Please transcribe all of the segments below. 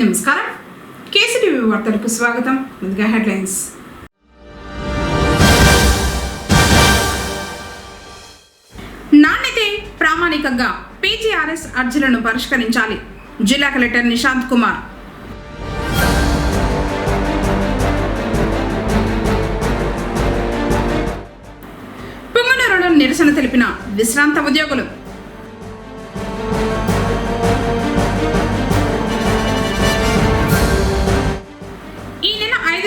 నమస్కారం. కేసీటీవీ వార్తలకు స్వాగతం. ముందుగా హెడ్లైన్స్. నాణ్యతే ప్రామాణికంగా పీజీఆర్ఎస్ అర్జీలను పరిష్కరించాలి. జిల్లా కలెక్టర్ నిశాంత్ కుమార్. పుంగనూరులో నిరసన తెలిపిన విశ్రాంత ఉద్యోగులు.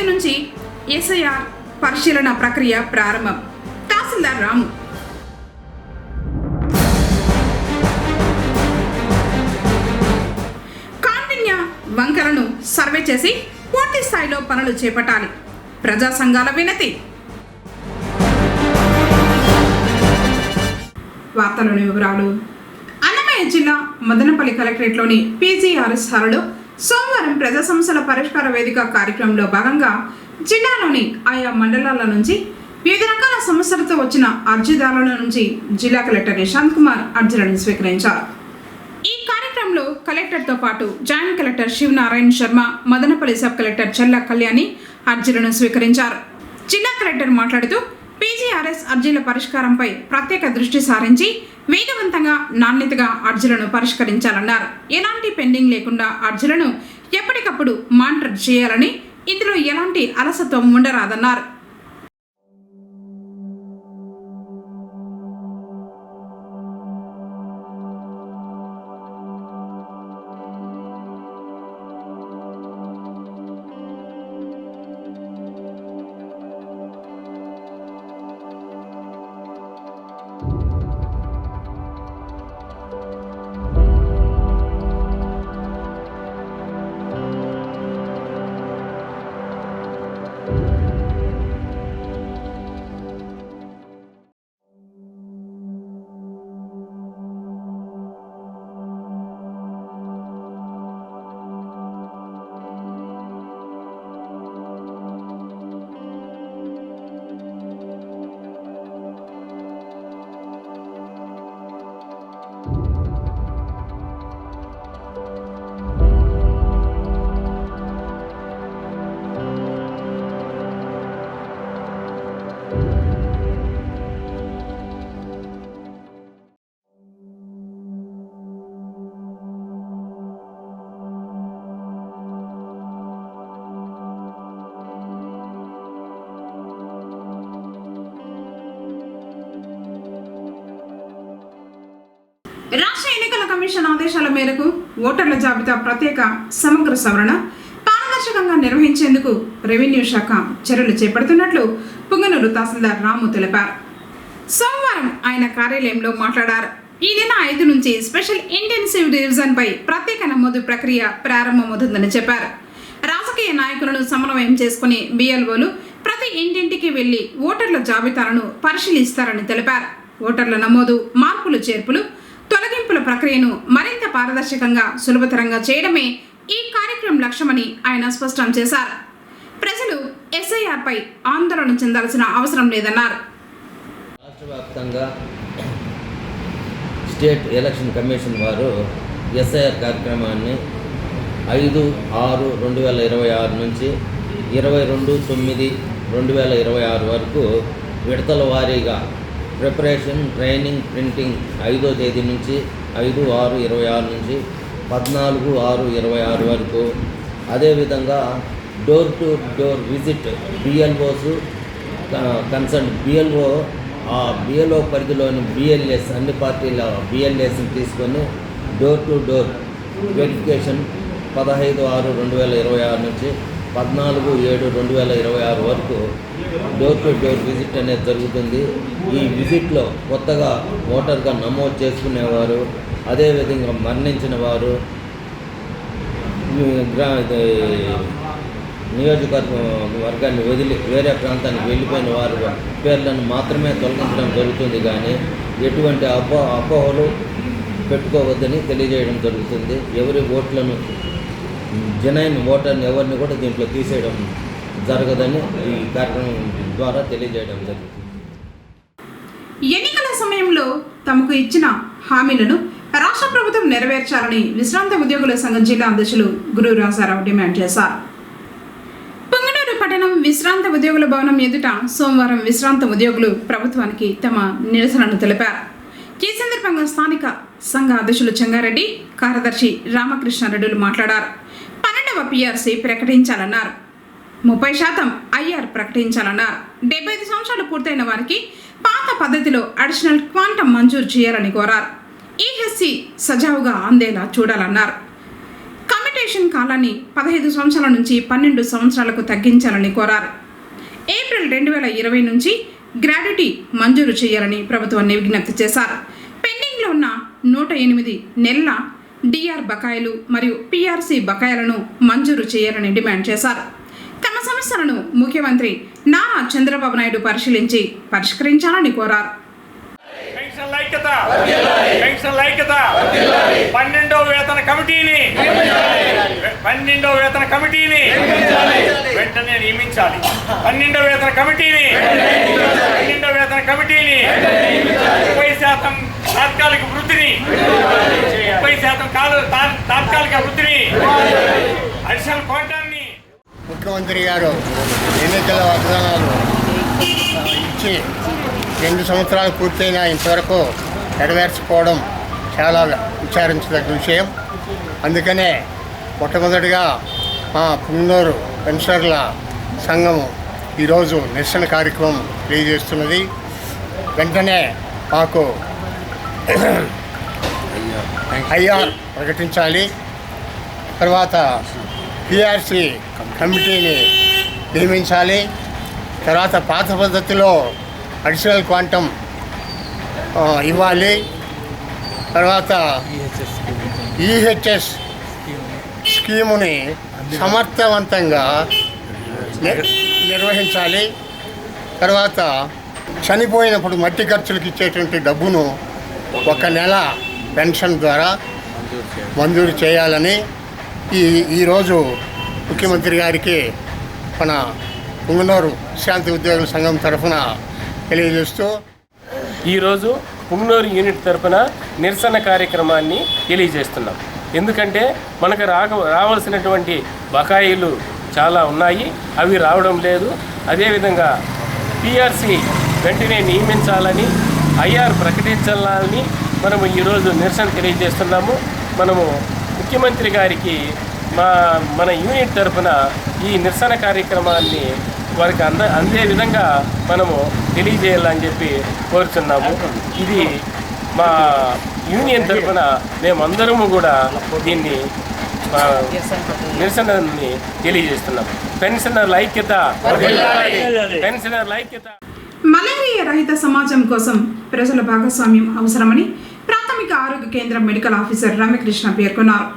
నుంచి ఎస్ఐఆర్ పరిశీలన ప్రక్రియ ప్రారంభం. తహసీల్దార్ రాము. కాండిన్య వంకలను సర్వే చేసి పూర్తి స్థాయిలో పనులు చేపట్టాలి. ప్రజా సంఘాల వినతి. వార్తలోని వివరాలు. అన్నమయ్య జిల్లా మదనపల్లి కలెక్టరేట్లోని పీజీఆర్ఎస్ హాలులో సోమవారం ప్రజా సమస్యల పరిష్కార వేదిక కార్యక్రమంలో భాగంగా జిల్లాలోని ఆయా మండలాల నుంచి వివిధ రకాల సమస్యలతో వచ్చిన అర్జీదారుల నుంచి జిల్లా కలెక్టర్ నిశాంత్ కుమార్ అర్జీలను స్వీకరించారు. ఈ కార్యక్రమంలో కలెక్టర్తో పాటు joint collector Sivanarayana Sharma, Madanapalle sub collector చెల్ల కళ్యాణి అర్జీలను స్వీకరించారు. జిల్లా కలెక్టర్ మాట్లాడుతూ పీజీఆర్ఎస్ అర్జీల పరిష్కారంపై ప్రత్యేక దృష్టి సారించి వేగవంతంగా నాణ్యతగా అర్జీలను పరిష్కరించాలన్నారు. ఎలాంటి పెండింగ్ లేకుండా అర్జీలను ఎప్పటికప్పుడు మానిటర్ చేయాలని, ఇందులో ఎలాంటి అలసత్వం ఉండరాదన్నారు. రాష్ట్ర ఎన్నికల కమిషన్ ఆదేశాల మేరకు ఓటర్ల జాబితా ప్రత్యేక సమగ్ర సవరణ పారదర్శకంగా నిర్వహించేందుకు రెవెన్యూ శాఖ చర్యలు చేపడుతున్నట్లు పుంగనూరు తహసీల్దార్ రాము తెలిపారు. సోమవారం ఆయన కార్యాలయంలో మాట్లాడారు. ఈ నెల 5 నుంచి స్పెషల్ ఇంటెన్సివ్ డివిజన్ పై ప్రత్యేక నమోదు ప్రక్రియ ప్రారంభమవుతుందని చెప్పారు. రాజకీయ నాయకులను సమన్వయం చేసుకుని బిఎల్ఓలు ప్రతి ఇంటింటికి వెళ్లి ఓటర్ల జాబితాలను పరిశీలిస్తారని తెలిపారు. ఓటర్ల నమోదు, మార్పులు, చేర్పులు, తొలగింపుల ప్రక్రియను మరింత పారదర్శకంగా, సులభతరంగా చేయడమే ఈ కార్యక్రమం లక్ష్యమని ఆయన స్పష్టం చేశారు. ప్రజలు ఎస్ఐఆర్ పై ఆందోళన చెందాల్సిన అవసరం లేదన్నారు. రాష్ట్ర వ్యాప్తంగా స్టేట్ ఎలక్షన్ కమిషన్ వారు ఎస్ఐఆర్ కార్యక్రమాన్ని 5/6/2026 నుంచి 22/9/2026 వరకు విడతల వారీగా ప్రిపరేషన్, ట్రైనింగ్, ప్రింటింగ్ 5వ తేదీ నుంచి 5/6/26 నుంచి 14/6/26 వరకు, అదేవిధంగా door to door visit BLOs concern BLO, ఆ బిఎల్ఓ పరిధిలోని బిఎల్ఎస్ అన్ని పార్టీల బిఎల్ఎస్ని తీసుకొని డోర్ టు డోర్ వెరిఫికేషన్ 15/6/2026 నుంచి 14/7/2026 వరకు డోర్ టు డోర్ విజిట్ అనేది జరుగుతుంది. ఈ విజిట్లో కొత్తగా ఓటర్గా నమోదు చేసుకునేవారు, అదేవిధంగా మరణించిన వారు, నియోజకవర్గాన్ని వదిలి వేరే ప్రాంతానికి వెళ్ళిపోయిన వారు పేర్లను మాత్రమే తొలగించడం జరుగుతుంది. కానీ ఎటువంటి అపోహలు పెట్టుకోవద్దని తెలియజేయడం జరుగుతుంది. ఎవరి ఓట్లను జనైన్ ఓటర్ని ఎవరిని కూడా దీంట్లో తీసేయడం జరగదని ఈ కార్యక్రమం ద్వారా తెలియజేయడం జరుగుతుంది. ఎన్నికల సమయంలో తమకు ఇచ్చిన హామీలను రాష్ట్ర ప్రభుత్వం నెరవేర్చాలని విశ్రాంత ఉద్యోగుల సంఘం జిల్లా అధ్యక్షులు గురు రాజారావు డిమాండ్ చేశారు. పుంగనూరు పట్టణం విశ్రాంత ఉద్యోగుల భవనం ఎదుట సోమవారం విశ్రాంత ఉద్యోగులు ప్రభుత్వానికి తమ నిరసనను తెలిపారు. ఈ సందర్భంగా స్థానిక సంఘ అధ్యక్షులు చెంగారెడ్డి, కార్యదర్శి రామకృష్ణారెడ్డిలు మాట్లాడారు. 12వ PRC ప్రకటించాలన్నారు. 30% IR ప్రకటించాలన్నారు. 75 సంవత్సరాలు పూర్తయిన వారికి పాత పద్ధతిలో అడిషనల్ క్వాంటం మంజూరు చేయాలని కోరారు. EHC సజావుగా అందేలా చూడాలన్నారు. కమ్యూటేషన్ కాలాన్ని 15 సంవత్సరాల నుంచి 12 సంవత్సరాలకు తగ్గించాలని కోరారు. ఏప్రిల్ 2020 నుంచి గ్రాడ్యుటీ మంజూరు చేయాలని ప్రభుత్వాన్ని విజ్ఞప్తి చేశారు. పెండింగ్లో ఉన్న 108 నెలల DR బకాయిలు మరియు PRC బకాయిలను మంజూరు చేయాలని డిమాండ్ చేశారు. తమ సమస్యలను ముఖ్యమంత్రి నారా చంద్రబాబు నాయుడు పరిశీలించి పరిష్కరించాలని కోరారు. పెన్షన్ ఐక్యత 12వ వేతన కమిటీని వెంటనే నియమించాలి. 12వ వేతన కమిటీని 30% తాత్కాలిక వృద్ధిని 30% తాత్కాలిక వృద్ధిని అడిషనల్ క్వాంటాన్ని ముఖ్యమంత్రి గారు ఎన్నికల వాగ్దానాలు ఇచ్చి 2 సంవత్సరాలు పూర్తయినా ఇంతవరకు నెరవేర్చుకోవడం చాలా విచారించదగ్గ విషయం. అందుకనే మొట్టమొదటిగా మా పుంగనూరు పెన్షనర్ల సంఘము ఈరోజు నిరసన కార్యక్రమం తెలియజేస్తున్నది. వెంటనే మాకు IR ప్రకటించాలి. తర్వాత PRC కమిటీని నియమించాలి. తర్వాత పాత పద్ధతిలో అడిషనల్ క్వాంటం ఇవ్వాలి. తర్వాత EHS స్కీముని సమర్థవంతంగా నిర్వహించాలి. తర్వాత చనిపోయినప్పుడు మట్టి ఖర్చులకు ఇచ్చేటువంటి డబ్బును 1 నెల పెన్షన్ ద్వారా మంజూరు చేయాలని ఈరోజు ముఖ్యమంత్రి గారికి మన పుంగనూరు విశ్రాంతి ఉద్యోగుల సంఘం తరఫున తెలియజేస్తూ ఈరోజు పుంగనూరు యూనిట్ తరఫున నిరసన కార్యక్రమాన్ని తెలియజేస్తున్నాం. ఎందుకంటే మనకు రావాల్సినటువంటి బకాయిలు చాలా ఉన్నాయి, అవి రావడం లేదు. అదేవిధంగా PRC వెంటనే నియమించాలని, IR ప్రకటించాలని మనము ఈరోజు నిరసన తెలియజేస్తున్నాము. మనము ముఖ్యమంత్రి గారికి మన యూనిట్ తరఫున ఈ నిరసన కార్యక్రమాన్ని వారికి అందే విధంగా మనము తెలియజేయాలని చెప్పి కోరుతున్నాము. ఇది మా యూనియన్ తరఫున మేమందరము కూడా దీన్ని నిరసనని తెలియజేస్తున్నాము. పెన్షనర్ల ఐక్యత. మలేరియా రహిత సమాజం కోసం ప్రజల భాగస్వామ్యం అవసరమని ప్రాథమిక ఆరోగ్య కేంద్రం మెడికల్ ఆఫీసర్ రామకృష్ణ పేర్కొన్నారు.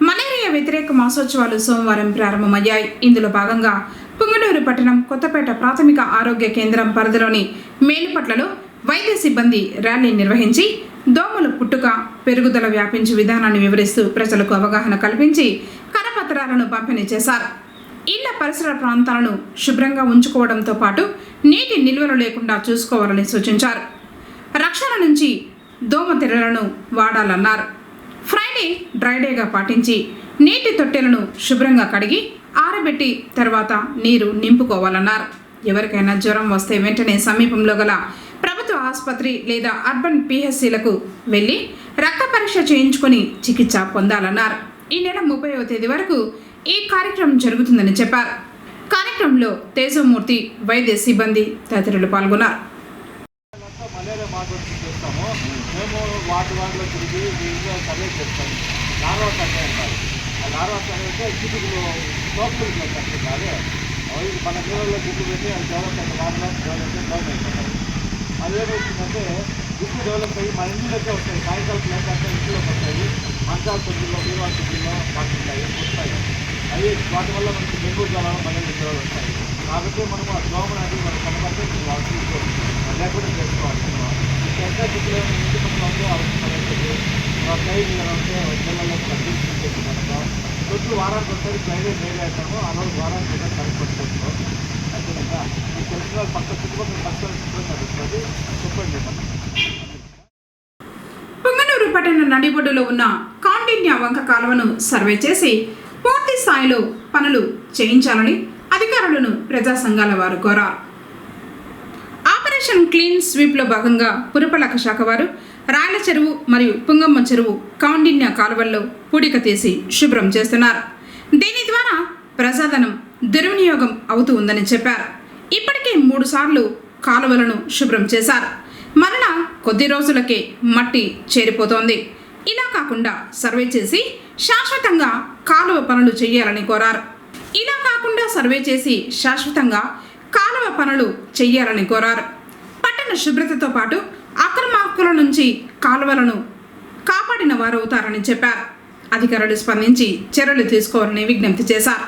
మలేరియా వ్యతిరేక మాసోత్సవాలు సోమవారం ప్రారంభమయ్యాయి. ఇందులో భాగంగా పుంగనూరు పట్టణం కొత్తపేట ప్రాథమిక ఆరోగ్య కేంద్రం పరిధిలోని మేలుపట్లలో వైద్య సిబ్బంది ర్యాలీ నిర్వహించి దోమల పుట్టుక, పెరుగుదల వ్యాపించే విధానాన్ని వివరిస్తూ ప్రజలకు అవగాహన కల్పించి కరపత్రాలను పంపిణీ చేశారు. ఇళ్ల పరిసర ప్రాంతాలను శుభ్రంగా ఉంచుకోవడంతో పాటు నీటి నిల్వలు లేకుండా చూసుకోవాలని సూచించారు. రక్షణ నుంచి దోమ తెరలను వాడాలన్నారు. ఫ్రైడే డ్రైడేగా పాటించి నీటి తొట్టెలను శుభ్రంగా కడిగి ఆరబెట్టి తర్వాత నీరు నింపుకోవాలన్నారు. ఎవరికైనా జ్వరం వస్తే వెంటనే సమీపంలో గల ప్రభుత్వ ఆసుపత్రి లేదా అర్బన్ PHCలకు వెళ్ళి రక్త పరీక్ష చేయించుకొని చికిత్స పొందాలన్నారు. ఈ నెల 30వ తేదీ వరకు ఈ కార్యక్రమం జరుగుతుందని చెప్పారు. కార్యక్రమంలో తేజమూర్తి, వైద్య సిబ్బంది తదితరులు పాల్గొన్నారు. మలేరియా మాట్లాడుతూ చేస్తాము. మేము వాటిలో తిరిగి దీంట్లో సర్వే చేస్తాము. లార్వా సర్వే అంటారు. ఆ లార్వా సర్వే అంటే చిటుకులు సోపులు కట్టుకుంటారు. అవి మన నీళ్ళలో గుడ్డు పెట్టి అది డెవలప్ అయితే డెవలప్ అయిపోతాయి. అది ఏమవుతుందంటే గుడ్డు డెవలప్ అయ్యి మన ఇంటిలోకే వస్తాయి. సాయంకాలం ప్లేట్ అంటే ఇంట్లోకి వస్తాయి. మంచాల తొద్దుల్లో, బీరువా తొద్దుల్లో పడుతుంటాయి, వస్తాయి. అవి వాటి వల్ల మనకి డెంగ్యూ జ్వరాలు, మలేరియా జ్వరాలు వస్తాయి. కాబట్టి మనం ఆ దోమలు అనేది మనం కనబడితే వాళ్ళు తీసుకోవాలి, లేకుండా చేసుకోవాలి. ఎంత స్థితిలో ఇంటి పక్కన అవసరం సైడ్ ఉంటే పిల్లల్లో తీసుకుంటే మనకు కొద్ది వారానికి ఒకసారి ప్రైవేట్ వేరే అవుతాము. ఆ రోజు వారానికి ఒకసారి కనుక్కొచ్చుకుంటాం. అంతేనా మీకు తెలిసిన వాళ్ళు పక్క చుట్టుపక్కల పక్కన చెప్పండి. పుంగనూరు పట్టణ పట్టణ నడిబొడ్డులో ఉన్న కౌండిన్య వంక కాలువను సర్వే చేసి పూర్తి స్థాయిలో పనులు చేయించాలని అధికారులను ప్రజా సంఘాల వారు కోరారు. ఆపరేషన్ క్లీన్ స్వీప్లో భాగంగా పురపాలక శాఖ వారు రాయల చెరువు మరియు పుంగమ్మ చెరువు కౌండిన్య కాలువల్లో పూడిక తీసి శుభ్రం చేస్తున్నారు. దీని ద్వారా ప్రజాధనం దుర్వినియోగం అవుతూ ఉందని చెప్పారు. ఇప్పటికే 3 సార్లు కాలువలను శుభ్రం చేశారు. మరలా కొద్ది రోజులకే మట్టి చేరిపోతోంది. ఇలా కాకుండా సర్వే చేసి శాశ్వతంగా కాలువ పనులు చేయాలని కోరారు. పట్టణ శుభ్రతతో పాటు అక్రమార్కుల నుంచి కాలువలను కాపాడిన వారవుతారని చెప్పారు. అధికారులు స్పందించి చర్యలు తీసుకోవాలని విజ్ఞప్తి చేశారు.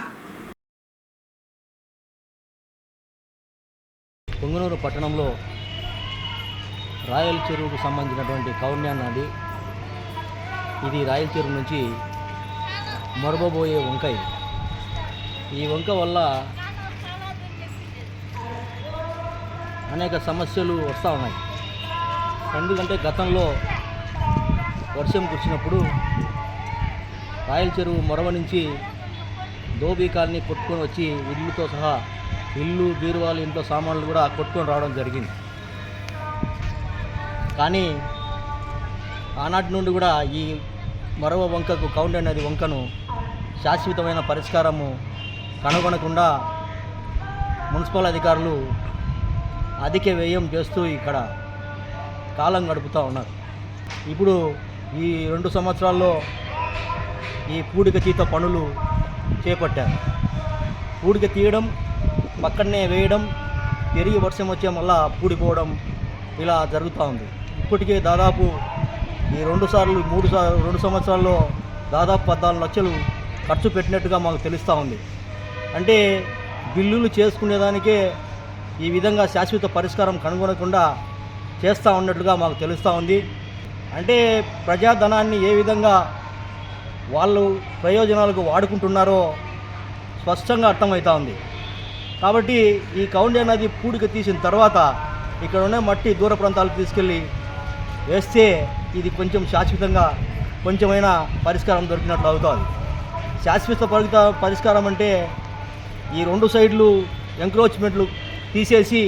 పొంగనూరు పట్టణంలో రాయల చెరువుకు సంబంధించినటువంటి కౌండిన్య నది, ఇది రాయల చెరువు నుంచి మొరబోయే వంక. ఈ వంక వల్ల అనేక సమస్యలు వస్తూ ఉన్నాయి. ఎందుకంటే గతంలో వర్షం కురిసినప్పుడు రాయల చెరువు మొరవ నుంచి దోబీ కాలనీ కొట్టుకొని వచ్చి ఇల్లుతో సహా ఇల్లు, బీరువాలు, ఇంట్లో సామాన్లు కూడా కొట్టుకొని రావడం జరిగింది. కానీ ఆనాటి నుండి కూడా ఈ మరవ వంకకు, కౌండిన్య నది వంకను శాశ్వతమైన పరిష్కారము కనుగొనకుండా మున్సిపల్ అధికారులు అధిక వ్యయం చేస్తూ ఇక్కడ కాలం గడుపుతూ ఉన్నారు. ఇప్పుడు ఈ 2 సంవత్సరాల్లో ఈ పూడిక తీత పనులు చేపట్టారు. పూడిక తీయడం, పక్కనే వేయడం, తిరిగి వర్షం వచ్చే మళ్ళా పూడిపోవడం ఇలా జరుగుతూ ఉంది. ఇప్పటికే దాదాపు ఈ 2 సంవత్సరాల్లో దాదాపు 14 లక్షలు ఖర్చు పెట్టినట్టుగా మాకు తెలుస్తూ ఉంది. అంటే బిల్లులు చేసుకునేదానికే ఈ విధంగా శాశ్వత పరిష్కారం కనుగొనకుండా చేస్తూ ఉన్నట్లుగా మాకు తెలుస్తూ ఉంది. అంటే ప్రజాధనాన్ని ఏ విధంగా వాళ్ళు ప్రయోజనాలకు వాడుకుంటున్నారో స్పష్టంగా అర్థమవుతూ ఉంది. కాబట్టి ఈ కౌండిన్య నది పూడిక తీసిన తర్వాత ఇక్కడ ఉన్న మట్టి దూర ప్రాంతాలకు తీసుకెళ్ళి వేస్తే ఇది కొంచెం శాశ్వతంగా కొంచెమైనా పరిష్కారం దొరికినట్లు అవుతుంది. శాశ్వత పరిష్కారం అంటే ఈ 2 సైడ్లు ఎంక్రోచ్మెంట్లు తీసేసి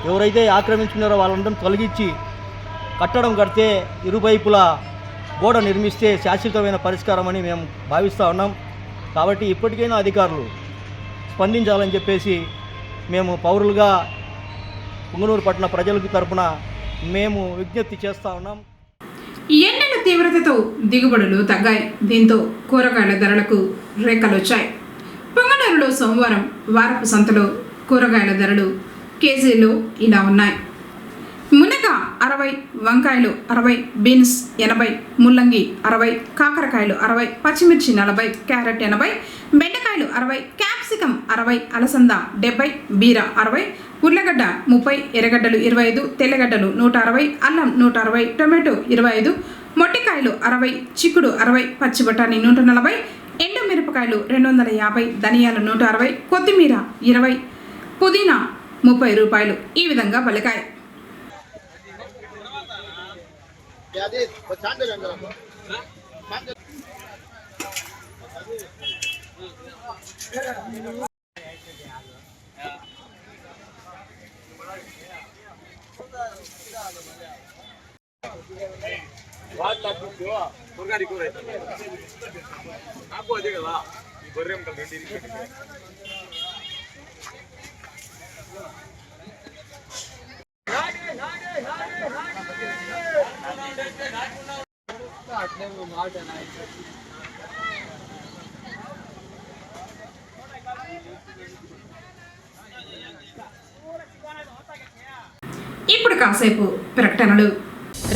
ఎవరైతే ఆక్రమించుకున్నారో వాళ్ళందరం తొలగించి కట్టడం కడితే ఇరువైపులా గోడ నిర్మిస్తే శాశ్వతమైన పరిష్కారం అని మేము భావిస్తూ ఉన్నాం. కాబట్టి ఇప్పటికైనా అధికారులు స్పందించాలని చెప్పేసి మేము పౌరులుగా పొంగనూరు పట్టణ ప్రజలకు తరపున మేము విజ్ఞప్తి చేస్తూ ఉన్నాం. ఎండల తీవ్రతతో దిగుబడులు తగ్గాయి. దీంతో కూరగాయల ధరలకు రేఖలొచ్చాయి. పొంగనూరులో సోమవారం వారపు సంతలో కూరగాయల ధరలు కేజీలు ఇలా ఉన్నాయి. మునగ 60, వంకాయలు 60, బీన్స్ 80, ముల్లంగి 60, కాకరకాయలు 60, పచ్చిమిర్చి 40, క్యారెట్ 80, బెండకాయలు 60, క్యాప్సికం 60, అలసంద 70, బీర 60, ఉర్లగడ్డ 30, ఎర్రగడ్డలు 25, తెల్లగడ్డలు 160, అల్లం 160, టొమాటో 25, మొట్టికాయలు 60, చిక్కుడు 60, పచ్చి బఠానీ 140, ఎండు మిరపకాయలు 250, ధనియాలు 160, కొత్తిమీర 20, పుదీనా 30 రూపాయలు. ఈ విధంగా పలికాయి. ఇప్పుడు కాసేపు ప్రకటనలు.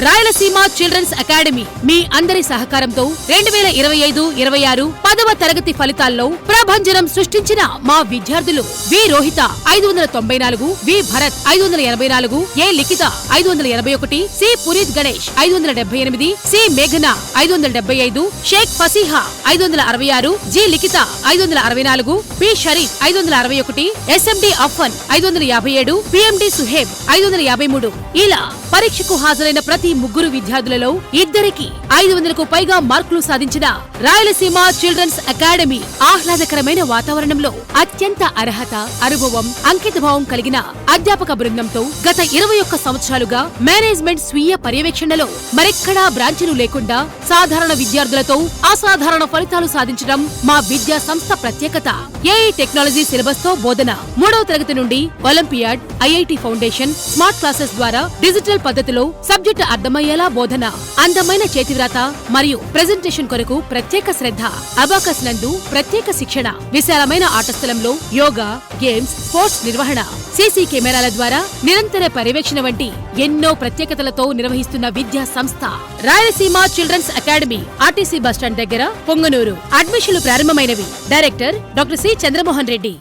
రాయలసీమ చిల్డ్రన్స్ అకాడమీ మీ అందరి సహకారంతో 2025-26 10వ తరగతి ఫలితాల్లో ప్రభంజనం సృష్టించిన మా విద్యార్థులు వి రోహిత 594, వి భరత్ 584, ఏ లిఖిత 581, సి పునీత్ గణేష్ 578, సి మేఘన 575, షేక్ ఫసీహా 566, జి లిఖిత 564, పి షరీఫ్ 561, ఎస్ఎండి అఫ్వన్ 557, పిఎండి సుహేబ్ 553 ఇలా పరీక్షకు హాజరైన ప్రతి ప్రతి ముగ్గురు విద్యార్థులలో ఇద్దరికి 500కు పైగా మార్కులు సాధించిన రాయలసీమ చిల్డ్రన్స్ అకాడమీ ఆహ్లాదకరమైన వాతావరణంలో అత్యంత అర్హత, అనుభవం, అంకితభావం కలిగిన అధ్యాపక బృందంతో గత 21 సంవత్సరాలుగా మేనేజ్మెంట్ స్వీయ పర్యవేక్షణలో మరెక్కడా బ్రాంచీలు లేకుండా సాధారణ విద్యార్థులతో అసాధారణ ఫలితాలు సాధించడం మా విద్యా సంస్థ ప్రత్యేకత. ఏఐ టెక్నాలజీ సిలబస్ తో బోధన, 3వ తరగతి నుండి olympiad, IIT foundation, smart classes ద్వారా డిజిటల్ పద్ధతిలో సబ్జెక్టు అర్థమయ్యేలా బోధన, అందమైన చేతివ్రాత మరియు ప్రెజెంటేషన్ కొరకు ప్రత్యేక శ్రద్ధ, అబాకస్ నందు ప్రత్యేక శిక్షణ, విశాలమైన ఆట స్థలంలో యోగా, గేమ్స్, స్పోర్ట్స్ నిర్వహణ, సీసీ కెమెరాల ద్వారా నిరంతర పర్యవేక్షణ వంటి ఎన్నో ప్రత్యేకతలతో నిర్వహిస్తున్న విద్యా సంస్థ Rayalaseema children's academy, RTC bus stand దగ్గర, పొంగనూరు. అడ్మిషన్లు ప్రారంభమైనవి. Director doctor C Chandramohan Reddy.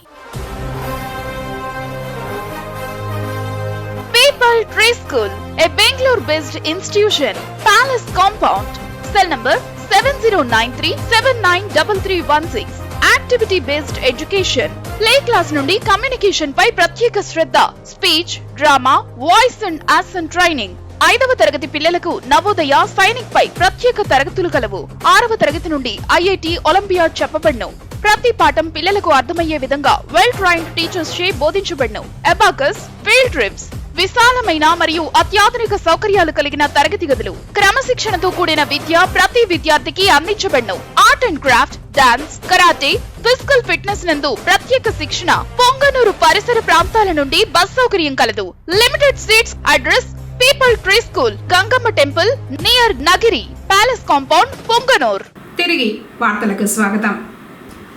People Tree School, a Bangalore-based institution. Palace Compound. Cell number 7093793316. Activity-based education. Play class నుండి కమ్యూనికేషన్ పై ప్రత్యేక శ్రద్ధ. Speech, drama, voice and action training. 5వ తరగతి పిల్లలకు నవోదయ, సైనిక్ పై ప్రత్యేక తరగతులు కలవు. 6వ తరగతి నుండి ఐఐటి, ఒలింపియాడ్ చెప్పబడును. ప్రతి పాఠం పిల్లలకు అర్థమయ్యే విధంగా వెల్ ట్రైన్డ్ టీచర్స్ చే బోధించబడును. అబాకస్, ఫీల్డ్ ట్రిప్స్, విశాలమైన మరియు అత్యాధునిక సౌకర్యాలు కలిగిన తరగతి గదులు, క్రమశిక్షణతో కూడిన విద్య ప్రతి విద్యార్థికి అందించబడును. Art and craft, dance, karate, physical fitness నందు ప్రత్యేక శిక్షణ. పొంగనూరు పరిసర ప్రాంతాల నుండి బస్ సౌకర్యం కలదు. Limited seats. Address people tree school, Gangamma temple near Nagari, palace compound, Punganur. తిరిగి వార్తలకు స్వాగతం.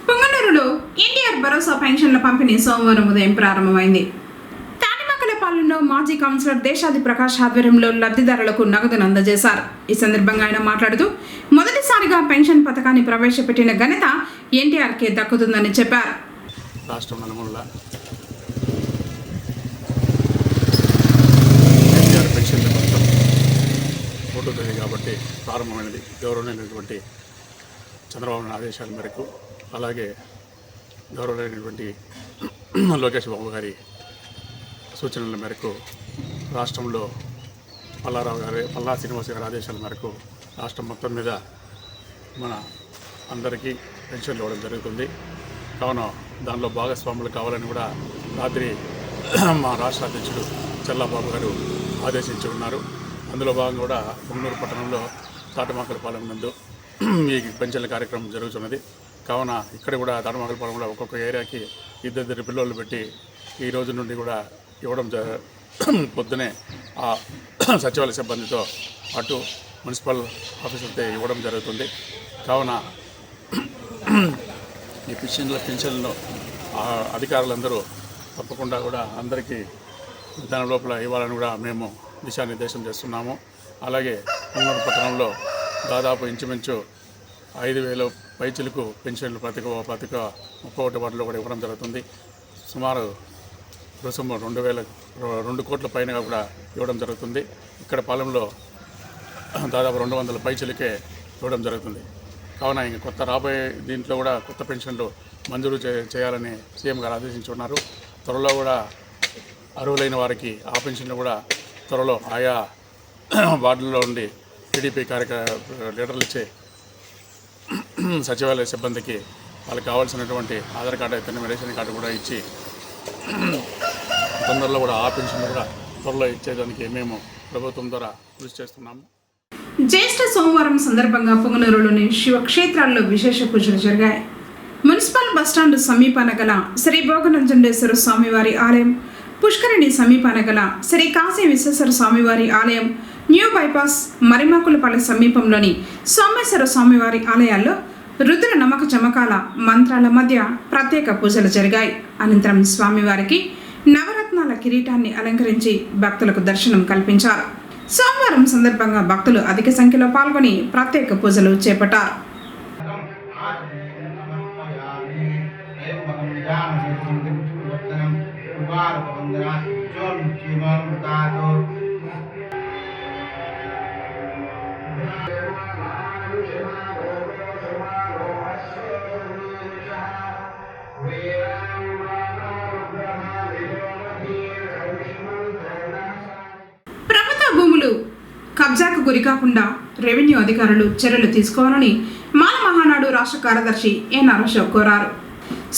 పొంగనూరులో ఎన్టీఆర్ భరోసా పెన్షన్ల పంపిణీ సోమవారం ఉదయం ప్రారంభమైంది. తాడిమక్కలపాలెంలో మాజీ కౌన్సిలర్ దేశాది ప్రకాష్ ఆధ్వర్యంలో లబ్ధిదారులకు నగదును అందజేశారు. ఈ సందర్భంగా ఆయన మాట్లాడుతూ మొదటిసారిగా పెన్షన్ పథకాన్ని ప్రవేశపెట్టిన ఘనత ఎన్టీఆర్కే దక్కుతుందని చెప్పారు. రాష్ట్రం నలుమూలలా పెన్షన్ల పథకం 1వ తేదీ కాబట్టి ప్రారంభమైనది. గౌరవనీయులైనటువంటి చంద్రబాబు నాయుడు ఆదేశాల మేరకు, అలాగే గౌరవనీయులైనటువంటి లోకేష్ బాబు గారి సూచనల మేరకు రాష్ట్రంలో పల్లా శ్రీనివాస్ గారి ఆదేశాల మేరకు రాష్ట్రం మొత్తం మీద మన అందరికీ పెన్షన్లు ఇవ్వడం జరుగుతుంది. కావున దానిలో భాగస్వాములు కావాలని కూడా రాత్రి మా రాష్ట్ర అధ్యక్షుడు చల్లాబాబు గారు ఆదేశించి ఉన్నారు. అందులో భాగంగా కూడా పొంగనూరు పట్టణంలో తాటిమాకలపాలెం నందు ఈ పెన్షన్ల కార్యక్రమం జరుగుతున్నది. కావున ఇక్కడ కూడా తాటిమాకలపాలెంలో ఒక్కొక్క ఏరియాకి ఇద్దరు పిల్లలు పెట్టి ఈ రోజు నుండి కూడా ఇవ్వడం పొద్దునే ఆ సచివాలయ సిబ్బందితో అటు మున్సిపల్ ఆఫీసులతో ఇవ్వడం జరుగుతుంది. కావున ఈ పెన్షన్లు అధికారులందరూ తప్పకుండా కూడా అందరికీ దాని లోపల ఇవ్వాలని కూడా మేము దిశానిర్దేశం చేస్తున్నాము. అలాగే పొంగనూరు పట్టణంలో దాదాపు ఇంచుమించు 5,000 పైచిలకు పెన్షన్లు ప్రతి 31 వార్డులో కూడా ఇవ్వడం జరుగుతుంది. సుమారు రుసుము 2 కోట్ల పైన కూడా ఇవ్వడం జరుగుతుంది. ఇక్కడ పాలెంలో దాదాపు 200 పైచిలకే ఇవ్వడం జరుగుతుంది. కావున ఇంక కొత్త రాబోయే దీంట్లో కూడా కొత్త పెన్షన్లు మంజూరు చేయాలని సీఎం గారు ఆదేశించున్నారు. త్వరలో కూడా అర్హులైన వారికి ఆ పెన్షన్లు కూడా త్వరలో ఆయా వార్డుల్లో ఉండి టీడీపీ లీడర్లు ఇచ్చే సచివాలయ సిబ్బందికి వాళ్ళకి కావాల్సినటువంటి ఆధార్ కార్డు అయితే రేషన్ కార్డు కూడా ఇచ్చి తొందరలో కూడా ఆ పెన్షన్లు కూడా త్వరలో ఇచ్చేదానికి మేము ప్రభుత్వం ద్వారా కృషి చేస్తున్నాము. జ్యేష్ఠ సోమవారం సందర్భంగా పొంగనూరులోని శివక్షేత్రాల్లో విశేష పూజలు జరిగాయి. మున్సిపల్ బస్టాండ్ సమీపాన గల శ్రీ భోగనంజండేశ్వర స్వామివారి ఆలయం, పుష్కరిణి సమీపాన గల శ్రీ కాశీ విశ్వేశ్వర స్వామివారి ఆలయం, న్యూ బైపాస్ మరిమాకులపల్లి సమీపంలోని సోమేశ్వర స్వామివారి ఆలయాల్లో రుద్ర నమక చమకాల మంత్రాల మధ్య ప్రత్యేక పూజలు జరిగాయి. అనంతరం స్వామివారికి నవరత్నాల కిరీటాన్ని అలంకరించి భక్తులకు దర్శనం కల్పించారు. సోమవారం సందర్భంగా భక్తులు అధిక సంఖ్యలో పాల్గొని ప్రత్యేక పూజలు చేపట్టారు. ప్రభుత్వ భూములు కబ్జాకు గురికాకుండా రెవెన్యూ అధికారులు చర్యలు తీసుకోవాలని మాల మహానాడు రాష్ట్ర కార్యదర్శి ఎన్ అశోక్ కోరారు.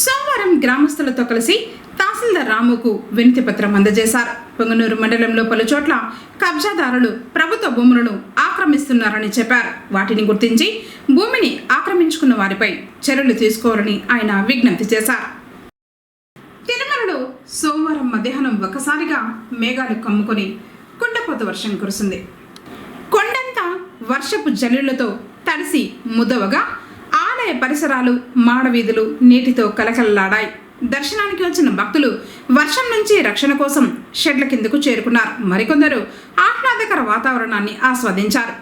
సోమవారం గ్రామస్తులతో కలిసి తహసీల్దార్ రాముకు వినతి పత్రం అందజేశారు. పొంగనూరు మండలంలో పలుచోట్ల కబ్జాదారులు ప్రభుత్వ భూములను ఆక్రమిస్తున్నారని చెప్పారు. వాటిని గుర్తించి భూమిని ఆక్రమించుకున్న వారిపై చర్యలు తీసుకోవాలని ఆయన విజ్ఞప్తి చేశారు. తిరుమలలో సోమవారం మధ్యాహ్నం ఒక్కసారిగా మేఘాలు కమ్ముకొని కుండపోత వర్షం కురిసింది. కొండంతా వర్షపు జల్లులతో తడిసి ముద్దవగా ఆలయ పరిసరాలు మాడవీధులు నీటితో కలకలలాడాయి. దర్శనానికి వచ్చిన భక్తులు వర్షం నుంచి రక్షణ కోసం షెడ్ల కిందకు చేరుకున్నారు. మరికొందరు ఆహ్లాదకర వాతావరణాన్ని ఆస్వాదించారు.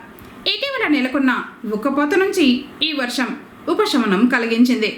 ఇటీవల నెలకొన్న ఉక్కపోత నుంచి ఈ వర్షం ఉపశమనం కలిగించింది.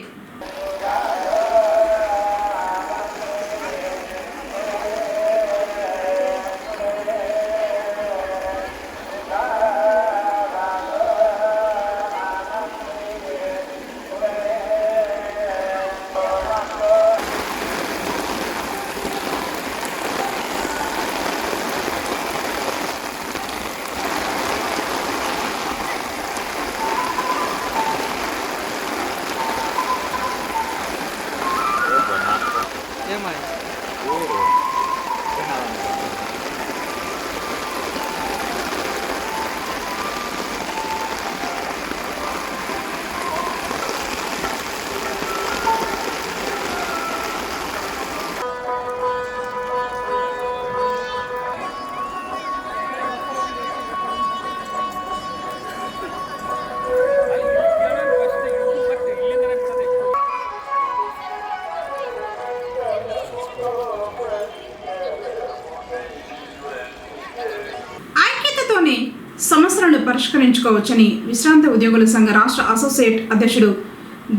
సమస్యలను పరిష్కరించుకోవచ్చని విశ్రాంత ఉద్యోగుల సంఘ రాష్ట్ర అసోసియేట్ అధ్యక్షుడు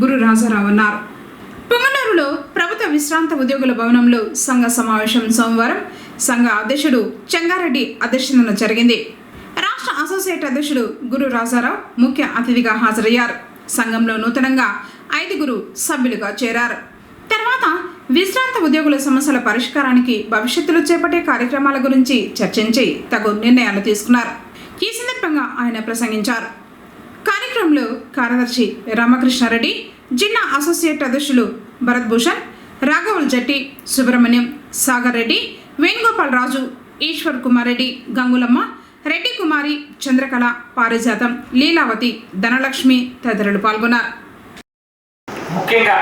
గురు రాజారావు అన్నారు. పొంగనూరులో ప్రభుత్వ విశ్రాంత ఉద్యోగుల భవనంలో సంఘ సమావేశం సోమవారం సంఘ అధ్యక్షుడు చెంగారెడ్డి అధ్యక్షతన జరిగింది. రాష్ట్ర అసోసియేట్ అధ్యక్షుడు గురు రాజారావు ముఖ్య అతిథిగా హాజరయ్యారు. సంఘంలో నూతనంగా 5 సభ్యులుగా చేరారు. తర్వాత విశ్రాంత ఉద్యోగుల సమస్యల పరిష్కారానికి భవిష్యత్తులో చేపట్టే కార్యక్రమాల గురించి చర్చించి తగు నిర్ణయాలు తీసుకున్నారు. ఈ సందర్భంగా ఆయన ప్రసంగించారు. కార్యక్రమంలో కార్యదర్శి రామకృష్ణారెడ్డి, జిల్లా అసోసియేట్ అధ్యక్షులు భరత్ భూషణ్, రాఘవల్ జట్టి, సుబ్రహ్మణ్యం, సాగర్ రెడ్డి, వేణుగోపాల్ రాజు, ఈశ్వర్ కుమార్ రెడ్డి, గంగులమ్మ, రెడ్డి కుమారి, చంద్రకళ, పారిజాతం, లీలావతి, ధనలక్ష్మి తదితరులు పాల్గొన్నారు. ముఖ్యంగా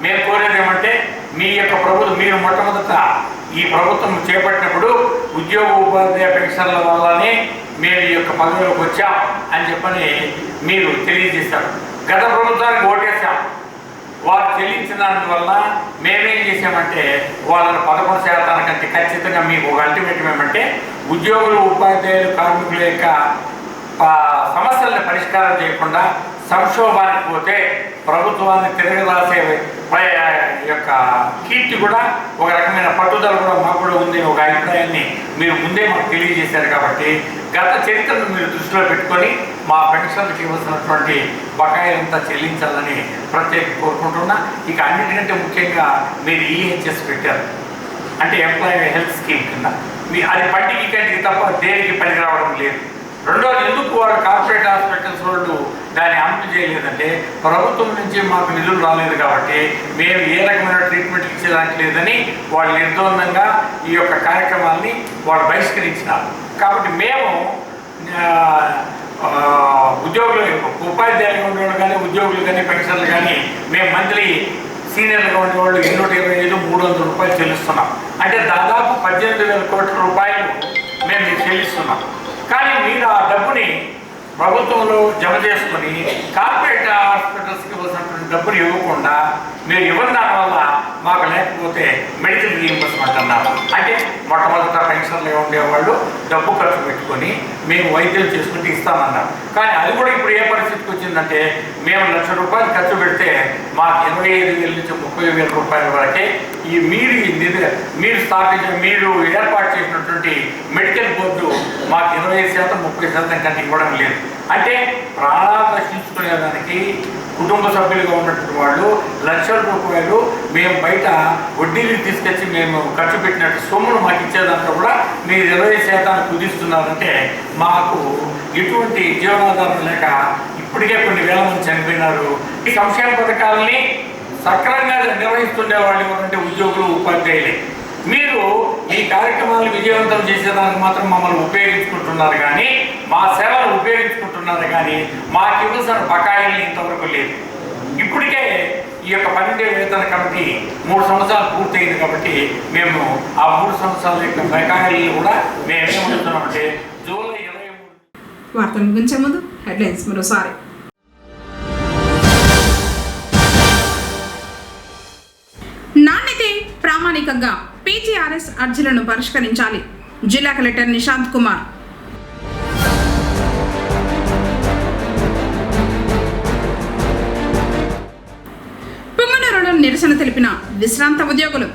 మేము కోరేది ఏమంటే మీ యొక్క ప్రభుత్వం మీరు మొట్టమొదట ఈ ప్రభుత్వం చేపట్టినప్పుడు ఉద్యోగ ఉపాధ్యాయ పెన్షన్ల వల్లనే మేము ఈ యొక్క పదవిలోకి వచ్చాం అని చెప్పని మీరు తెలియజేశారు. గత ప్రభుత్వానికి ఓటేసాం. వారు చెల్లించిన దానివల్ల మేమేం చేసామంటే వాళ్ళని 11% కంటే ఖచ్చితంగా మీకు ఒక అల్టిమేటం ఏమంటే ఉద్యోగులు ఉపాధ్యాయులు కార్మికుల యొక్క సమస్యలను పరిష్కారం చేయకుండా సంక్షోభానికి పోతే ప్రభుత్వాన్ని తిరగరాసే యొక్క కీర్తి కూడా ఒక రకమైన పట్టుదల కూడా మాకు కూడా ఉంది. ఒక అభిప్రాయాన్ని మీరు ముందే మాకు తెలియజేశారు. కాబట్టి గత చరిత్రను మీరు దృష్టిలో పెట్టుకొని మా పెన్షన్లకు ఇవ్వాల్సినటువంటి బకాయిలంతా చెల్లించాలని ప్రత్యేకంగా కోరుకుంటున్నా. ఇక అన్నిటికంటే ముఖ్యంగా మీరు ఈహెచ్ఎస్ పెట్టారు, అంటే ఎంప్లాయీ హెల్త్ స్కీమ్ కింద అది పంటికి కంటికి తప్ప దేనికి పనికి రావడం లేదు. రెండోది, ఎందుకు వాళ్ళు కార్పొరేట్ హాస్పిటల్స్ వాళ్ళు దాన్ని అమలు చేయలేదంటే ప్రభుత్వం నుంచి మాకు నిధులు రాలేదు కాబట్టి మేము ఏ రకమైన ట్రీట్మెంట్ ఇచ్చేదానికి లేదని వాళ్ళు నిర్ద్వందంగా ఈ యొక్క కార్యక్రమాన్ని వాళ్ళు బహిష్కరించినారు. కాబట్టి మేము ఉద్యోగులు ఉపాధ్యాయులుగా ఉండేవాళ్ళు కానీ ఉద్యోగులు కానీ పెన్షన్లు కానీ మేము మంత్లీ సీనియర్లుగా ఉండేవాళ్ళు 225, 300 రూపాయలు చెల్లిస్తున్నాం. అంటే దాదాపు 18,000 కోట్ల రూపాయలు మేము మీకు చెల్లిస్తున్నాం. కానీ మీరు ఆ డబ్బుని ప్రభుత్వంలో జమ చేసుకుని కార్పొరేట్ హాస్పిటల్స్కి ఇవ్వాల్సినటువంటి డబ్బులు ఇవ్వకుండా మీరు ఇవ్వని దానివల్ల మాకు లేకపోతే మెడికల్ రీయింబర్స్మెంట్ అన్నారు. అంటే మొట్టమొదట పెన్షన్లుగా ఉండేవాళ్ళు డబ్బు ఖర్చు పెట్టుకొని మేము వైద్యం చేసుకుంటే ఇస్తామన్నారు. కానీ అది కూడా ఇప్పుడు ఏ పరిస్థితికి వచ్చిందంటే మేము ₹1,00,000 ఖర్చు పెడితే మాకు 25,000 నుంచి 30,000 రూపాయల వరకే ఈ మీరు ఏర్పాటు చేసినటువంటి మెడికల్ బోర్డు మాకు 25%, 30% కంటే ఇవ్వడం లేదు. అంటే ప్రాణాలు రక్షించుకునేదానికి కుటుంబ సభ్యులుగా ఉన్నటువంటి వాళ్ళు ₹1,00,000 మేము బయట వడ్డీలు తీసుకొచ్చి మేము ఖర్చు పెట్టినట్టు సొమ్మును మాకు ఇచ్చేదాంట్లో కూడా మీరు 20% కుదిస్తున్నారంటే మాకు ఎటువంటి జీవనాధారం లేక ఇప్పటికే కొన్ని వేల మంది చనిపోయినారు. ఈ సంక్షేమ పథకాలని సక్రమంగా నిర్వహిస్తుండే వాళ్ళు ఎవరంటే ఉద్యోగులు, ఉపాధ్యాయులే. మీరు ఈ కార్యక్రమాలను విజయవంతం చేసేదానికి మాత్రం మమ్మల్ని ఉపయోగించుకుంటున్నారు కానీ, మా సేవలు ఉపయోగించుకుంటున్నారు కానీ మాకు ఇవ్వాల్సిన బకాయిల్ని ఇంతవరకు లేదు. ఇప్పటికే ఈ యొక్క 12వ వేతన కమిటీ 3 సంవత్సరాలు పూర్తయింది కాబట్టి మేము ఆ 3 సంవత్సరాల యొక్క బకాయిల్ని కూడా మేమేమవుతున్నామంటే జూలై 23 వార్తలు ముగించే ముందు హెడ్లైన్స్ మరోసారి. నాణ్యతే ప్రామాణికంగా పీజీఆర్ఎస్ అర్జీలను పరిష్కరించాలి. జిల్లా కలెక్టర్ నిశాంత్ కుమార్. పుంగనూరులో నిరసన తెలిపిన విశ్రాంత ఉద్యోగులు.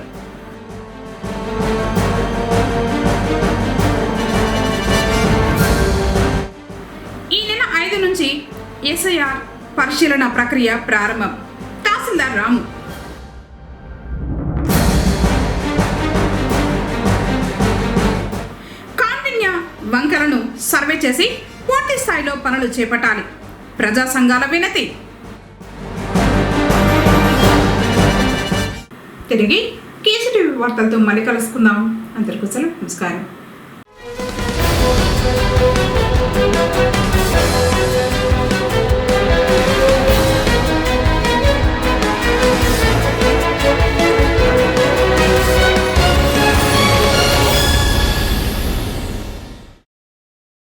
ఈ నెల 5 నుంచి ఎస్ఐఆర్ పరిశీలన ప్రక్రియ ప్రారంభం. తహసీల్దార్ రాము. వంకలను సర్వే చేసి పూర్తి స్థాయిలో పనులు చేపట్టాలి. ప్రజా సంఘాల వినతి. తిరిగి కేసీటీవీ వార్తలతో మళ్ళీ కలుసుకుందాం. అందరికీ నమస్కారం.